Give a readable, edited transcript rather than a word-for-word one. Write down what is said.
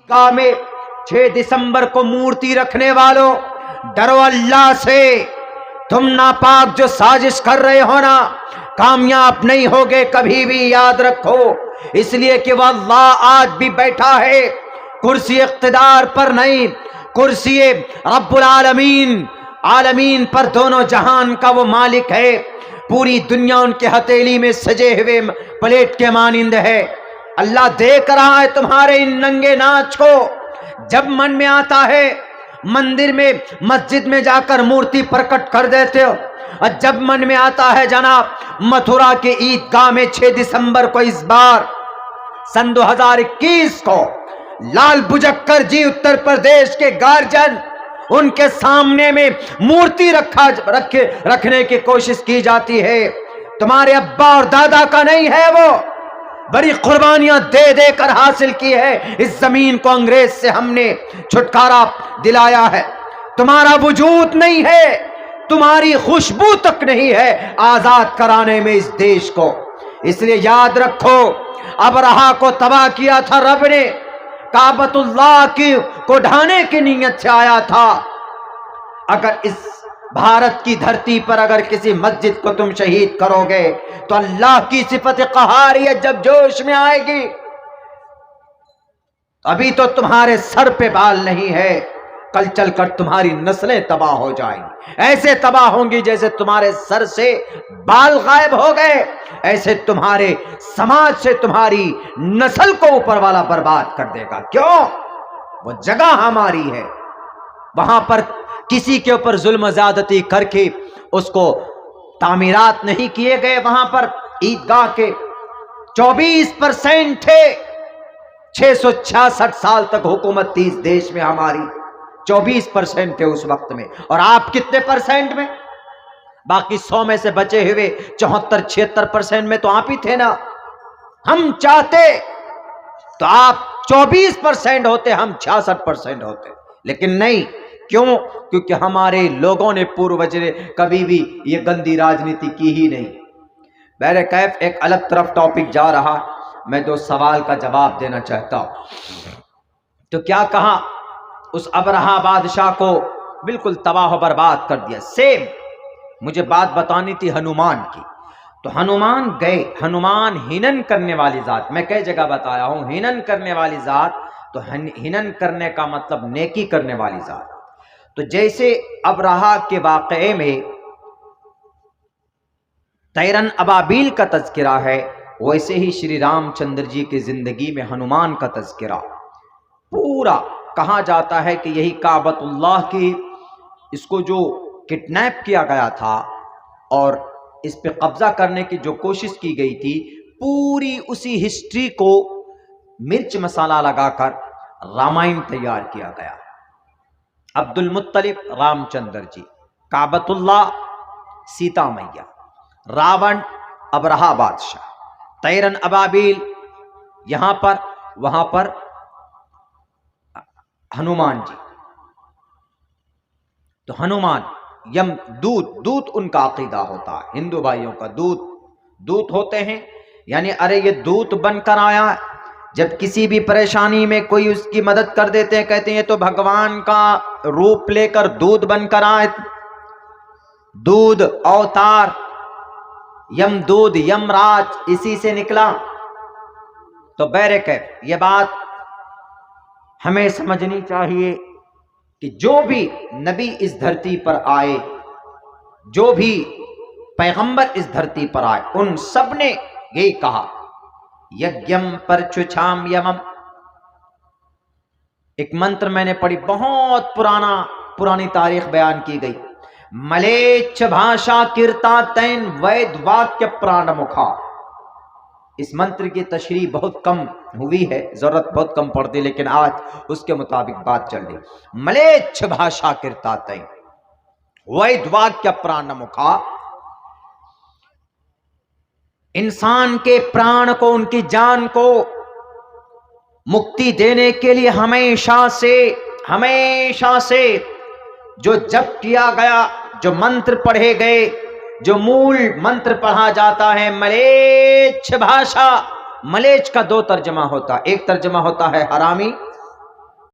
ईदगाह में 6 दिसंबर को मूर्ति रखने वालों, डरो अल्लाह से। तुम नापाक जो साजिश कर रहे हो ना, कामयाब नहीं होगे कभी भी, याद रखो। इसलिए कि वह अल्लाह आज भी बैठा है, कुर्सी इख्तिदार पर नहीं, कुर्सी रब्बुल आलमीन, आलमीन पर, दोनों जहान का वो मालिक है। पूरी दुनिया उनके हथेली में सजे हुए प्लेट के मानिंद है। अल्लाह देख रहा है तुम्हारे इन नंगे नाच को। जब मन में आता है मंदिर में, मस्जिद में जाकर मूर्ति प्रकट कर देते हो, और जब मन में आता है जनाब मथुरा के ईदगाह में 6 दिसंबर को, इस बार सन 2021 को, लाल बुझक्कर जी उत्तर प्रदेश के गार्जियन, उनके सामने में मूर्ति रखने की कोशिश की जाती है। तुम्हारे अब्बा और दादा का नहीं है वो, बड़ी कुर्बानियां दे दे कर हासिल की है। इस जमीन को अंग्रेज से हमने छुटकारा दिलाया है। तुम्हारा वजूद नहीं है, तुम्हारी खुशबू तक नहीं है आजाद कराने में इस देश को। इसलिए याद रखो, अबरहा को तबाह किया था रब ने, काबतुल्लाह को ढाने की नीयत से आया था। अगर इस भारत की धरती पर अगर किसी मस्जिद को तुम शहीद करोगे तो अल्लाह की सिफत क़हारियत जब जोश में आएगी, अभी तो तुम्हारे सर पे बाल नहीं है, कल चलकर तुम्हारी नस्लें तबाह हो जाएंगी। ऐसे तबाह होंगी जैसे तुम्हारे सर से बाल गायब हो गए, ऐसे तुम्हारे समाज से तुम्हारी नस्ल को ऊपर वाला बर्बाद कर देगा। क्यों? वो जगह हमारी है, वहां पर किसी के ऊपर जुल्म ज़्यादती करके उसको तामीरात नहीं किए गए। वहां पर ईदगाह के 24% थे। 666 साल तक हुकूमत थी इस देश में हमारी, 24% थे उस वक्त में। और आप कितने परसेंट में? बाकी 100 में से बचे हुए 74-76% में तो आप ही थे ना। हम चाहते तो आप 24% होते, हम 66% होते, लेकिन नहीं। क्यों? क्योंकि हमारे लोगों ने, पूर्वज ने कभी भी ये गंदी राजनीति की ही नहीं। बहरे कैफ एक अलग तरफ टॉपिक जा रहा, मैं 2 सवाल का जवाब देना चाहता हूं। तो क्या कहा, उस अबरहा बादशाह को बिल्कुल तबाह बर्बाद कर दिया। सेम मुझे बात बतानी थी हनुमान की, तो हनुमान गए। हनुमान हिनन करने वाली जात, मैं कई जगह बताया हूं, हिनन करने वाली जात, तो हिनन करने का मतलब नेकी करने वाली जात। तो जैसे अबरहा के वाक़े में तैरन अबाबील का तज़किरा है, वैसे ही श्री रामचंद्र जी की जिंदगी में हनुमान का तज़किरा पूरा कहा जाता है कि यही काबतुल्लाह की, इसको जो किडनैप किया गया था और इस पे कब्जा करने की जो कोशिश की गई थी, पूरी उसी हिस्ट्री को मिर्च मसाला लगाकर रामायण तैयार किया गया। अब्दुल मुत्तलिब रामचंद्र जी, काबतुल्लाह सीता मैया, रावण अबरहा बादशाह, तैरन अबाबील यहां पर, वहां पर हनुमान जी। तो हनुमान यम दूत उनका अकीदा होता है, हिंदू भाइयों का दूत होते हैं। यानी अरे ये दूत बनकर आया, जब किसी भी परेशानी में कोई उसकी मदद कर देते हैं, कहते हैं ये तो भगवान का रूप लेकर दूध बनकर आए। दूध अवतार, यमदूत, यमराज इसी से निकला। तो बैरक ये बात हमें समझनी चाहिए कि जो भी नबी इस धरती पर आए, जो भी पैगंबर इस धरती पर आए, उन सब ने यही कहा, यज्ञम परचुछाम यमम। एक मंत्र मैंने पढ़ी, बहुत पुरानी तारीख बयान की गई, मलेच्छ भाषा कीर्ता तैन वैद वाक्य प्राण मुखा। इस मंत्र की तशरीह बहुत कम हुई है, जरूरत बहुत कम पड़ती, लेकिन आज उसके मुताबिक बात चल रही। मलेच्छ भाषा कीर्ता तैन वैद वाक्य प्राण मुखा। इंसान के प्राण को, उनकी जान को मुक्ति देने के लिए हमेशा से जो जप किया गया, जो मंत्र पढ़े गए, जो मूल मंत्र पढ़ा जाता है, मलेच्छ भाषा। मलेच्छ का 2 तर्जमा होता है, एक तर्जमा होता है हरामी,